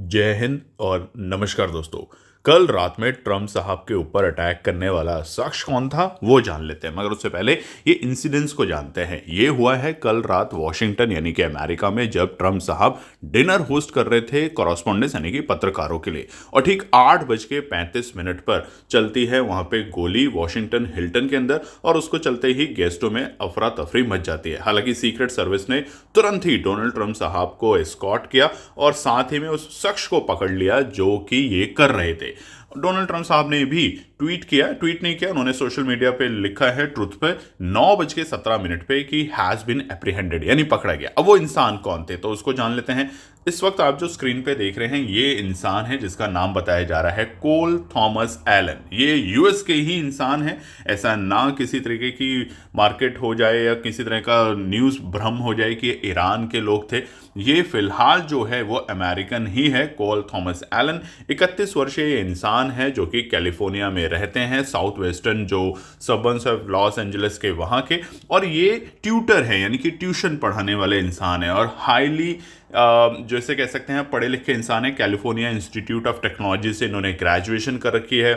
जय हिंद और नमस्कार दोस्तों। कल रात में ट्रम्प साहब के ऊपर अटैक करने वाला शख्स कौन था वो जान लेते हैं, मगर उससे पहले ये इंसिडेंट्स को जानते हैं। ये हुआ है कल रात वॉशिंगटन यानी कि अमेरिका में, जब ट्रम्प साहब डिनर होस्ट कर रहे थे कॉरेस्पॉन्डेंट्स यानी कि पत्रकारों के लिए, और ठीक 8:35 पर चलती है वहां पे गोली वॉशिंगटन हिल्टन के अंदर, और उसको चलते ही गेस्टों में अफरा तफरी मच जाती है। हालांकि सीक्रेट सर्विस ने तुरंत ही डोनाल्ड ट्रम्प साहब को एस्कॉर्ट किया और साथ ही में उस शख्स को पकड़ लिया जो कि ये कर रहे थे। डोनाल्ड ट्रम्प साहब ने भी ट्वीट नहीं किया, उन्होंने सोशल मीडिया पे लिखा है ट्रुथ पे 9:17 पे कि हैज बीन एप्रीहेंडेड यानी पकड़ा गया। अब वो इंसान कौन थे तो उसको जान लेते हैं। इस वक्त आप जो स्क्रीन पे देख रहे हैं ये इंसान है जिसका नाम बताया जा रहा है कोल थॉमस एलन। ये यूएस के ही इंसान है, ऐसा ना किसी तरीके की मार्केट हो जाए या किसी तरह का न्यूज़ भ्रम हो जाए कि ये ईरान के लोग थे। ये फिलहाल जो है वो अमेरिकन ही है। कोल थॉमस एलन 31 वर्षीय इंसान है जो कि कैलिफोर्निया में रहते हैं, साउथ वेस्टर्न जो सबर्ब्स ऑफ लॉस एंजलिस के वहाँ के, और ये ट्यूटर है यानी कि ट्यूशन पढ़ाने वाले इंसान है और हाईली जैसे कह सकते हैं पढ़े लिखे इंसान है। कैलिफोर्निया इंस्टीट्यूट ऑफ टेक्नोलॉजी से इन्होंने ग्रेजुएशन कर रखी है।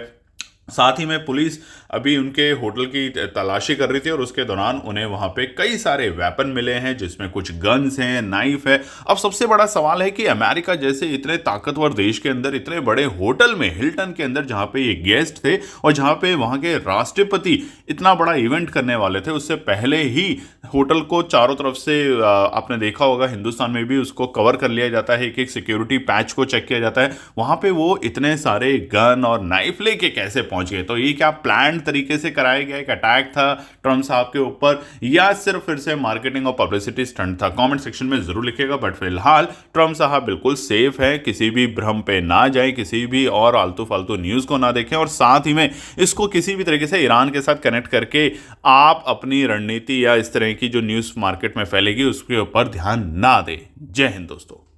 साथ ही में पुलिस अभी उनके होटल की तलाशी कर रही थी और उसके दौरान उन्हें वहां पे कई सारे वेपन मिले हैं जिसमें कुछ गन्स हैं, नाइफ है। अब सबसे बड़ा सवाल है कि अमेरिका जैसे इतने ताकतवर देश के अंदर इतने बड़े होटल में हिल्टन के अंदर जहां पे ये गेस्ट थे और जहां पे वहां के राष्ट्रपति इतना बड़ा इवेंट करने वाले थे, उससे पहले ही होटल को चारों तरफ से आपने देखा होगा हिंदुस्तान में भी उसको कवर कर लिया जाता है, एक एक सिक्योरिटी पैच को चेक किया जाता है। वहां पे वो इतने सारे गन और नाइफ लेके कैसे पहुंच गए? तो ये क्या प्लान तरीके से कराया गया एक अटैक था ट्रम्प साहब के ऊपर, या सिर्फ फिर से मार्केटिंग और पब्लिसिटी स्टंट था? कमेंट सेक्शन में जरूर लिखिएगा। बट फिलहाल ट्रम्प साहब बिल्कुल सेफ है, किसी भी भ्रम पे ना जाए, किसी भी और आलतू फालतू न्यूज को ना देखें, और साथ ही में इसको किसी भी तरीके से ईरान के साथ कनेक्ट करके आप अपनी रणनीति या इस तरह की जो न्यूज मार्केट में फैलेगी उसके ऊपर ध्यान ना दें। जय हिंद दोस्तों।